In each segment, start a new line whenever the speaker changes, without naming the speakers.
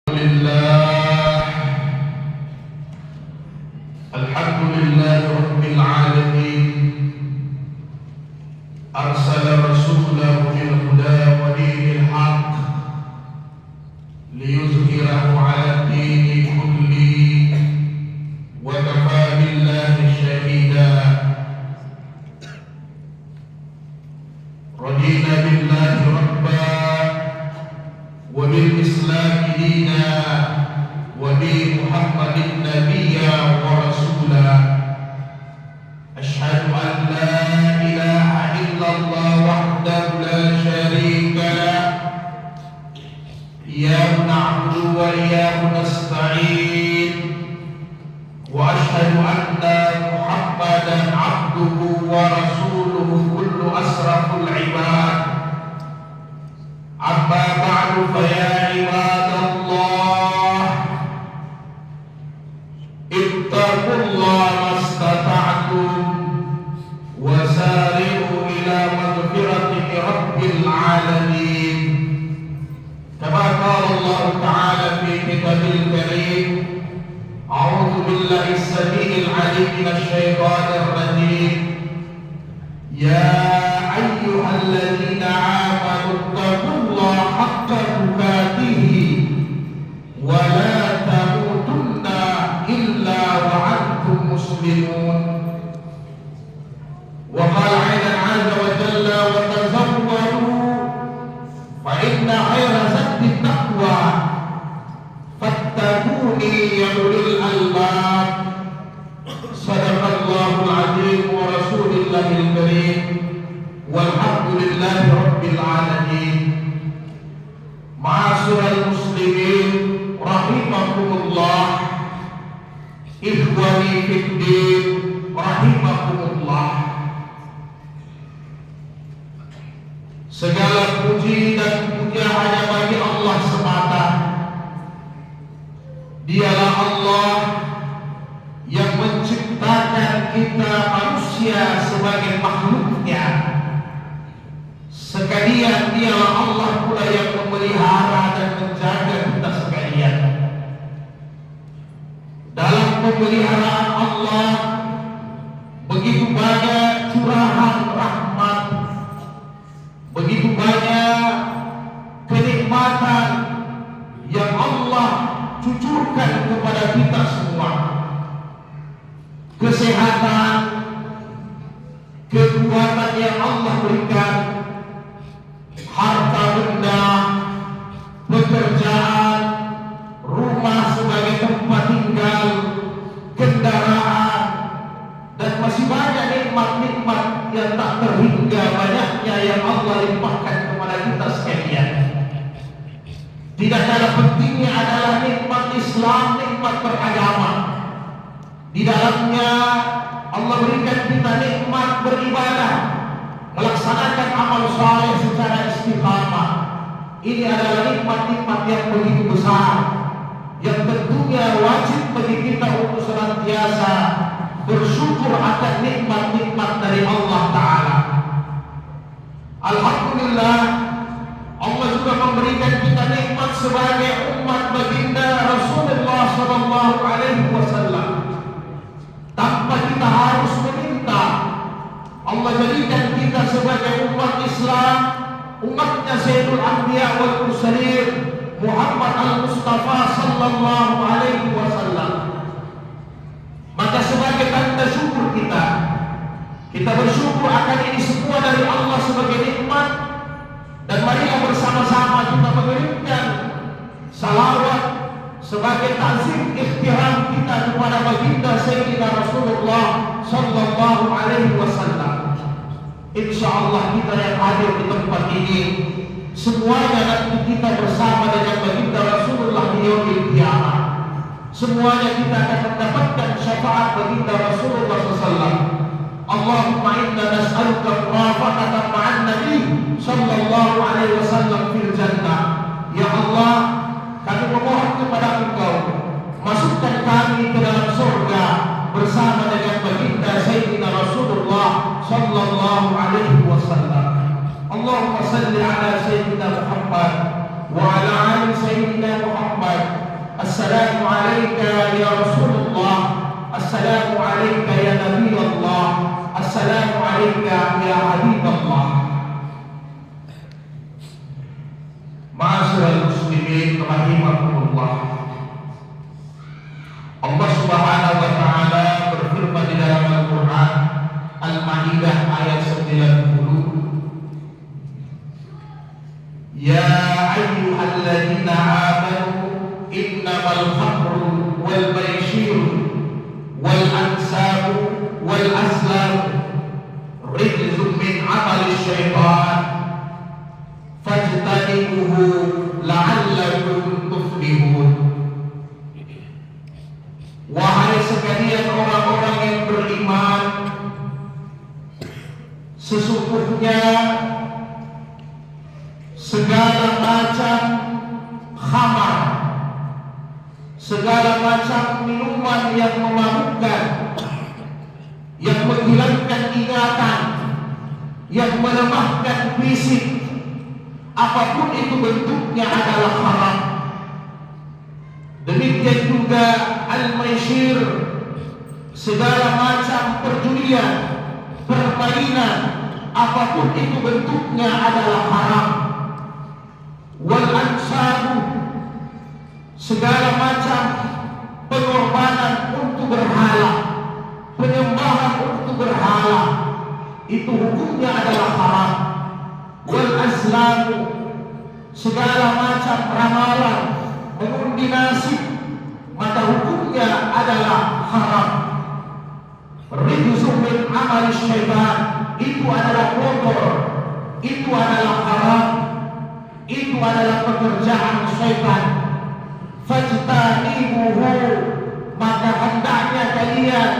Alhamdulillah Rabbil Alamin. Arsala rasulahu bil huda wa dinil haq liyuzhirahu ala dini kulli wa kafa billahi shahida. Radina billahi rabba wa bil islam dina wa bi Muhammadin nabiyya wa rasula. Asyhadu an la ilaha illallah wahdahu la syarika lah, iyyahu na'budu wa iyyahu nasta'in, wa asyhadu anna Muhammadan abduhu wa rasuluhu kullu asraful ibad. Amma ba'du fa ya ibadallah, ittaqullaha mastata'tum wasari'u ila maghfirati rabbil alamin. Kama qala Allah Ta'ala fi kitabil karim, a'udzu billahi as-sami'il 'alim minasy syaithanir rajim. Ya ayyuhalladzina amanu taqullaha haqqa tuqatih wa la tamutunna illa wa antum muslimun. Wa qala 'azza wa jalla wa tazawwadu fa inna khayra zadi taqwa fattaquni ya ulil albab. Sadaqallahul 'azim wa rasulillahil karim walhamdulillahi rabbil alamin. Ma'asyiral muslimin rahimakumullah, ikhwani fid din rahimakumullah. Segala puji dan puja hanya bagi Allah semata. Dialah Allah yang menciptakan kita manusia sebagai makhluknya. Sekalian dialah Allah pula yang memelihara dan menjaga kita sekalian. Dalam pemeliharaan Allah begitu banyak curahan rahmat, begitu banyak kenikmatan yang Allah cucurkan kepada kita semua. Kesehatan, kekuatan yang Allah berikan, harta benda, pekerjaan, rumah sebagai tempat tinggal, kendaraan, dan masih banyak nikmat-nikmat yang tak terhingga banyaknya yang Allah limpahkan kepada kita sekalian. Tidak kalah pentingnya adalah nikmat Islam, nikmat beragama. Di dalamnya Allah berikan kita nikmat beribadah, melaksanakan amal saleh secara istiqamah. Ini adalah nikmat-nikmat yang begitu besar, yang tentunya wajib bagi kita untuk senantiasa bersyukur akan nikmat-nikmat dari Allah Ta'ala. Alhamdulillah, Allah juga memberikan kita nikmat sebagai umat baginda Rasulullah SAW. Tanpa kita harus meminta, Allah jadikan kita sebagai umat Islam, umatnya Sayyidul Anbiya wal Mursalin Muhammad al-Mustafa sallallahu alaihi wasallam. Maka sebagai tanda syukur kita bersyukur akan ini semua dari Allah sebagai nikmat. Dan marilah bersama-sama kita mengirimkan salawat sebagai ta'zim ihtiram kita kepada baginda Sayyidina Rasulullah sallallahu alaihi wasallam. Insyaallah kita yang hadir di tempat ini semuanya nanti kita bersama dengan baginda Rasulullah di yaumil qiyamah. Semuanya kita akan mendapatkan syafaat baginda Rasulullah sallallahu. Allahumma inna nas'aluka murafaqatan ma'an nabi sallallahu alaihi wasallam fil jannah. Ya Allah, kami memohon kepada Engkau, masukkan kami ke dalam surga bersama dengan baginda Sayyidina Rasulullah sallallahu alaihi wasallam. Allahumma salli ala Sayyidina Muhammad وعلى آل سيدنا محمد. السلام عليك يا رسول الله، السلام عليك يا نبي الله، السلام عليك يا حبيب الله. Ma'asyiral muslimin rahimakumullah. Allah Subhanahu wa taala berfirman di dalam Al-Qur'an Al-Maidah ayat 90. Ya ayyuhalladzina amanu innamal khamru wal maisiru wal ansabu wal azlamu rijzun min amali syaitan fajtanibuhu la'allakum tuflihun. Wahai sekalian orang-orang yang beriman, sesungguhnya segala macam khamar, segala macam minuman yang memabukkan, yang menghilangkan ingatan, yang melemahkan fisik, apapun itu bentuknya adalah haram. Demikian juga al-maisir, segala macam perjudian, permainan, apapun itu bentuknya adalah haram. Wal ansabu, segala macam pengorbanan untuk berhala, penyembahan untuk berhala, itu hukumnya adalah haram. Wal azlamu, segala macam ramalan, mengundi nasib, maka hukumnya adalah haram. Rijzun min amali syaitan, itu adalah kotor, itu adalah haram, itu adalah pekerjaan syaitan. Fajtanibuhu, maka hendaknya kalian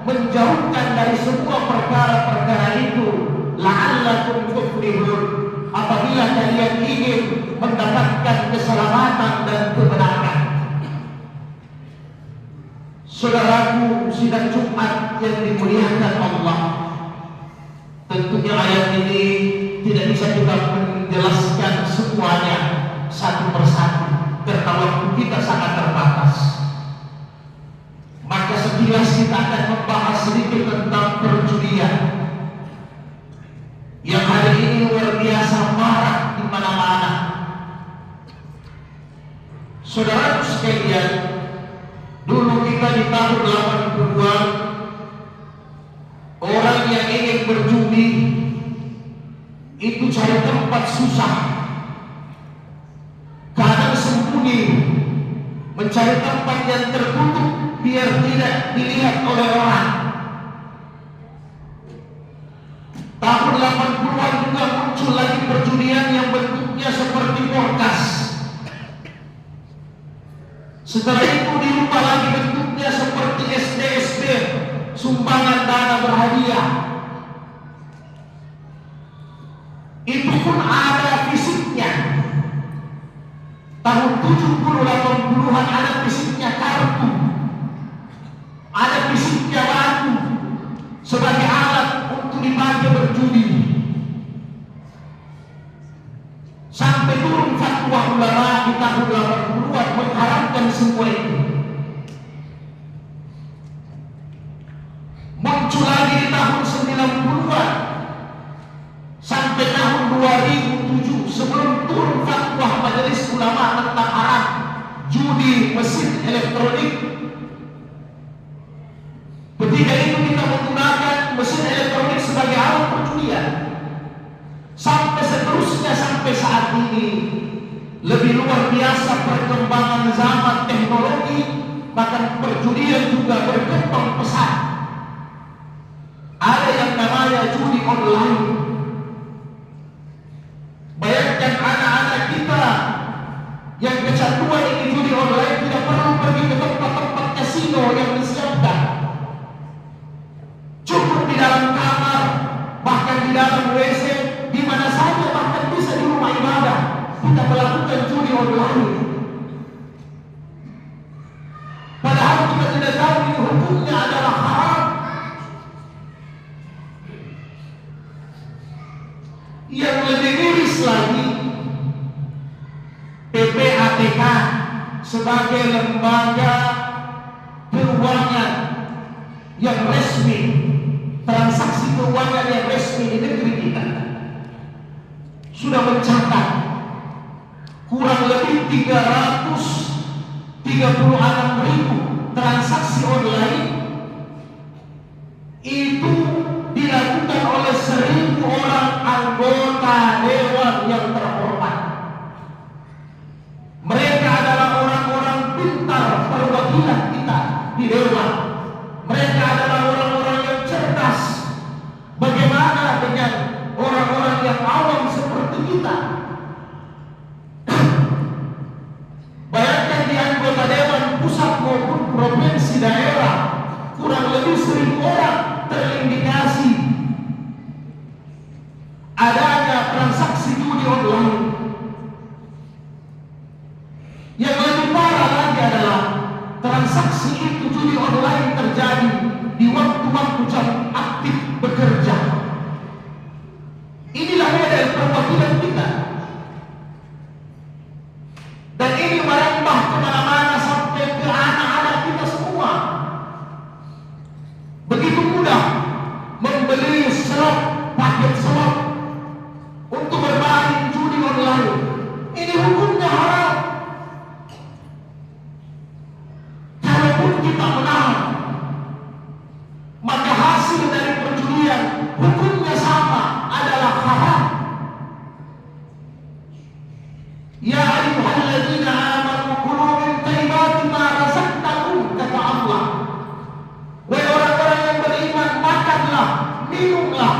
menjauhkan dari semua perkara-perkara itu. La'allakum tuflihun, apabila kalian ingin mendapatkan keselamatan dan kemenangan. Saudaraku sidang Jumat yang dimuliakan Allah, tentunya ayat ini tidak bisa kita menjelaskan semuanya satu persatu karena waktu kita sangat terbatas. Maka sekilas kita akan membahas sedikit tentang perjudian yang hari ini luar biasa marak di mana-mana. Saudara sekalian, dulu kita di tahun 80-an, orang yang ingin berjudi itu cari tempat susah, kadang sembunyi, mencari tempat yang tertutup biar tidak dilihat oleh orang. Tahun 80-an juga muncul lagi perjudian yang bentuknya seperti podcast. Setelah itu dirubah lagi bentuknya seperti SDSB, sumbangan dana berhadiah. Itu pun ada fisiknya. Tahun 70-80-an ada fisiknya kartu, ada fisiknya batu sebagai alat untuk dipakai berjudi. Sampai turun fatwa ulama di tahun 80-an mengharamkan semua itu. Muncul lagi di tahun 90-an sampai tahun 2007 sebelum turun fatwa majelis ulama tentang haram judi mesin elektronik. Ketika itu kita menggunakan mesin elektronik sebagai alat perjudian. Sampai seterusnya sampai saat ini lebih luar biasa perkembangan zaman teknologi, bahkan perjudian juga berkembang pesat. Ada yang namanya judi online. Bayangkan anak-anak kita yang kecanduan ini judi online tidak perlu pergi ke tempat-tempat kasino yang disiapkan. Cukup di dalam kamar, bahkan di dalam WC, di mana saja, bahkan bisa di rumah ibadah kita melakukan judi online. Padahal kita tidak tahu ini hukumnya adalah haram. sebagai lembaga keuangan yang resmi, transaksi keuangan yang resmi di negeri kita sudah mencatat kurang lebih 336.000 transaksi online itu dilakukan oleh 1.000 orang anggota dewan yang terhormat. Mereka adalah orang-orang pintar perwakilan kita di dewan. Mereka adalah orang-orang yang cerdas. Bagaimana dengan orang-orang yang awam seperti kita? Bayangkan di anggota dewan pusat maupun provinsi daerah kurang lebih 1.000 orang terindikasi adanya transaksi judi online. Yang lebih parah lagi adalah transaksi itu judi online terjadi di waktu-waktu jam aktif bekerja. Inilah model perwakilan kita. Dan ini merambah kemana-mana sampai ke anak-anak kita semua. Begitu mudah membeli paket slot untuk bermain judi online. Ini hukumnya haram. Kalaupun kita menang, maka hasil dari perjudian hukumnya sama, adalah haram. Ya ayyuhalladzina amanu kulu min thayyibati ma razaqnakum, kata Allah. Wahai orang-orang yang beriman, makanlah, minumlah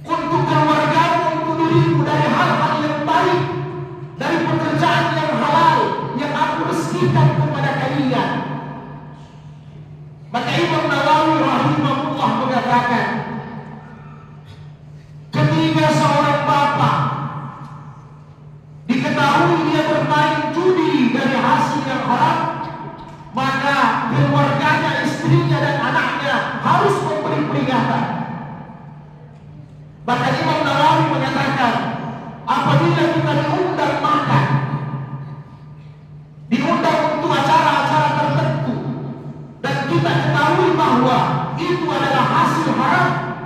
untuk keluargamu, untuk dirimu dari hal-hal yang baik, dari pekerjaan yang halal yang aku rezekikan kepada kalian. Maka Imam Nawawi rahimahullah mengatakan, ketika seorang bapak diketahui dia bermain judi dari hasil yang haram, maka keluarganya, istrinya dan anaknya harus memberi peringatan. Bahkan Imam Nawawi mengatakan, apabila kita diundang makan, diundang untuk acara-acara tertentu, dan kita ketahui bahwa itu adalah hasil haram,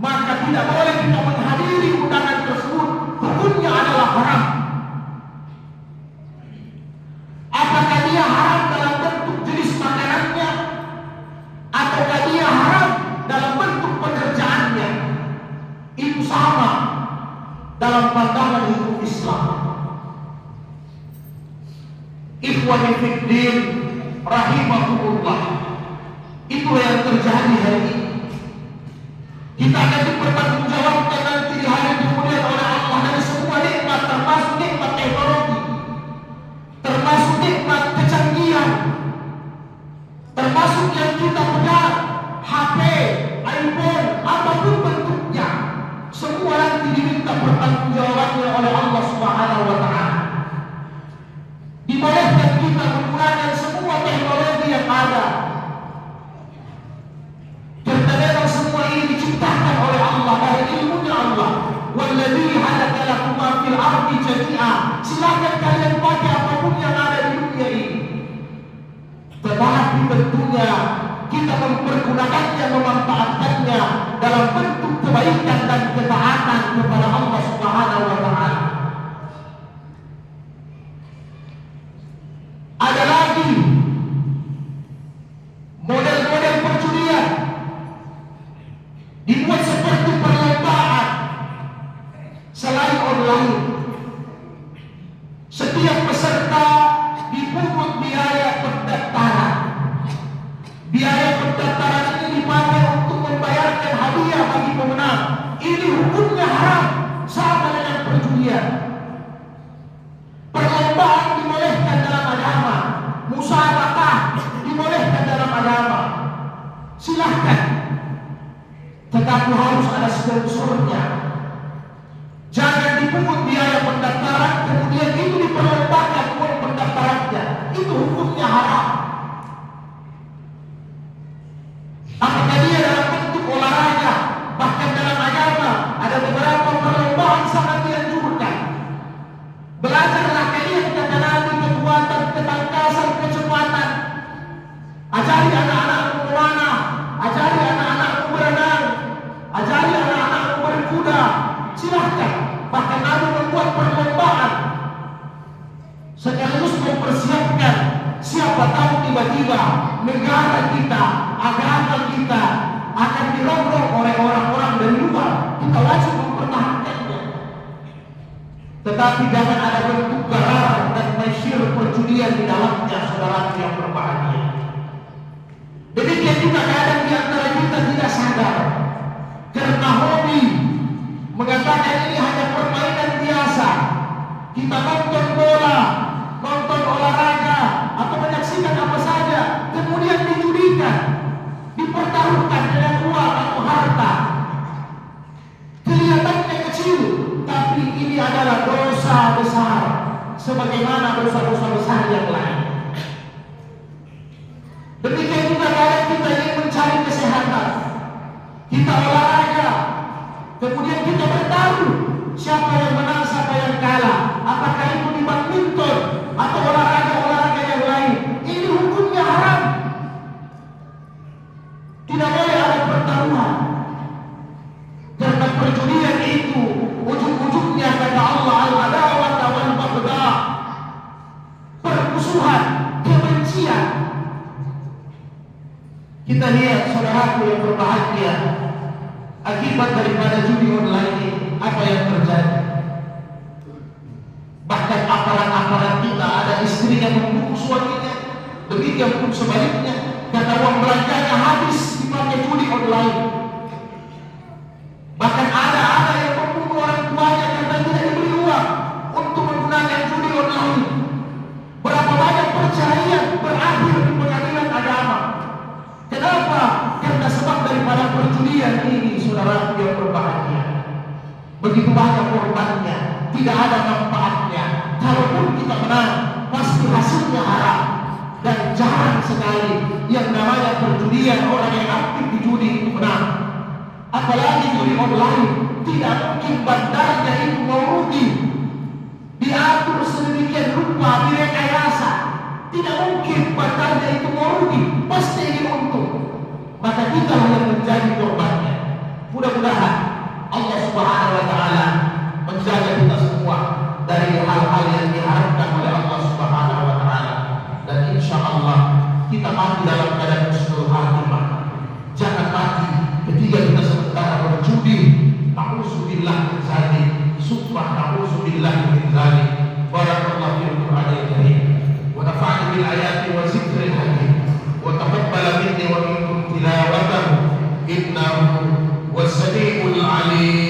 maka tidak boleh kita menghadiri undangan tersebut. Hukumnya adalah haram. Apakah dia haram dalam bentuk jenis makanannya, ataukah dia haram dalam bentuk pekerjaannya? Itu sama dalam pandangan hukum Islam. Ikhwani fiddin rahimahumullah, itulah yang terjadi hari ini. Kita akan dipertanggungjawabkan nanti di hari kemudian oleh Allah dari semua nikmat, termasuk nikmat teknologi, termasuk nikmat kecanggihan, termasuk yang kita pegang, HP, iPhone, apapun bentuknya, semua nanti diminta pertanggungjawabannya oleh Allah Subhanahu wa Ta'ala. Dibolehkan kita menggunakan semua teknologi yang ada, karena memang semua ini diciptakan oleh Allah dari ilmunya Allah. Walladzi halaka lakum ma fil ardi jami'a. Silakan kalian pakai apapun yang ada di dunia ini, tetapi tentunya kita mempergunakannya, memanfaatkannya dalam bentuk kebaikan dan ketaatan kepada Allah Subhanahu wa Ta'ala. Ada lagi model-model perjudian dibuat seperti perlombaan selain online. Setiap peserta dipungut biaya pendaftaran. Biaya pendaftaran ini dipakai untuk membayarkan hadiah bagi pemenang. Ini hukumnya haram, sama dengan perjudian. Perlombaan dibolehkan dalam agama, musabaqah dibolehkan dalam agama. Silahkan, tetapi harus ada sponsornya. Jangan dipungut biaya pendaftaran kemudian itu diperlombakan uang pendaftarannya. Itu hukumnya haram. Apakah dia dalam bentuk olahraga, bahkan dalam agama ada beberapa perlombaan sangat dianjurkan. Belajarlah kalian kata Nabi sekaligus mempersiapkan siapa tahu tiba-tiba negara kita, agama kita akan dirongrong oleh orang-orang dari luar. Kita wajib mempertahankannya. Tetapi jangan ada bentuk gharar dan masyir perjudian di dalamnya, saudara yang berbahagia. Demikian juga kadang di antara kita tidak sadar karena hobi mengatakan ini hanya permainan biasa. Kita nonton bola, nonton olahraga, atau menyaksikan apa saja, kemudian dijudikan, dipertaruhkan dengan uang atau harta. Kelihatannya kecil, tapi ini adalah dosa besar, sebagaimana dosa-dosa besar yang lain. Demikian juga kadang kita ingin mencari kesehatan, kita olahraga, kemudian kita bertaruh siapa yang menang, siapa yang kalah. Apakah itu di badminton atau olahraga-olahraga yang lain? Ini hukumnya haram. Tidak boleh ada pertaruhan. Karena perjudian itu ujung-ujungnya kata Allah al-adawah wal baghdha, permusuhan, kebencian. Kita lihat saudaraku yang berbahagia, akibat daripada judi online ini apa yang terjadi? Bahkan aparat-aparat kita ada istri yang membunuh suaminya, demikian pun sebaliknya, karena uang belanjanya habis dipakai judi online. Bahkan ada yang membunuh orang tuanya karena tidak diberi uang untuk menggunakan judi online. Berapa banyak perceraian berakhir di pengadilan agama? Kenapa? Karena sebab daripada perjudian ini, saudara yang berbahagia. Begitu banyak korbannya, tidak ada manfaatnya. Kalaupun kita menang, pasti hasilnya haram. Dan jarang sekali yang namanya perjudian orang yang aktif di judi itu menang. Apalagi judi online, tidak mungkin bandarnya itu mau rugi. Diatur sedemikian rupa, direkayasa. Tidak mungkin bandarnya itu mau rugi, pasti ingin untung. Maka kita yang menjadi korbannya. Mudah-mudahan Allah Subhanahu wa taala menjaga kita semua dari hal-hal yang diharapkan oleh Allah Subhanahu wa taala, dan insyaallah kita mati dalam keadaan husnul khatimah. Jangan mati ketika kita sementara berjudi. Na'udzubillah min dzalik. Sumpah na'udzubillah min dzalik. Barakallahu fil Qur'anil karim wa nafa'ani bil ayati wa zikril hakim wa taqabbal minni wa minkum tilawatahu innahu was-sami'ul 'alim.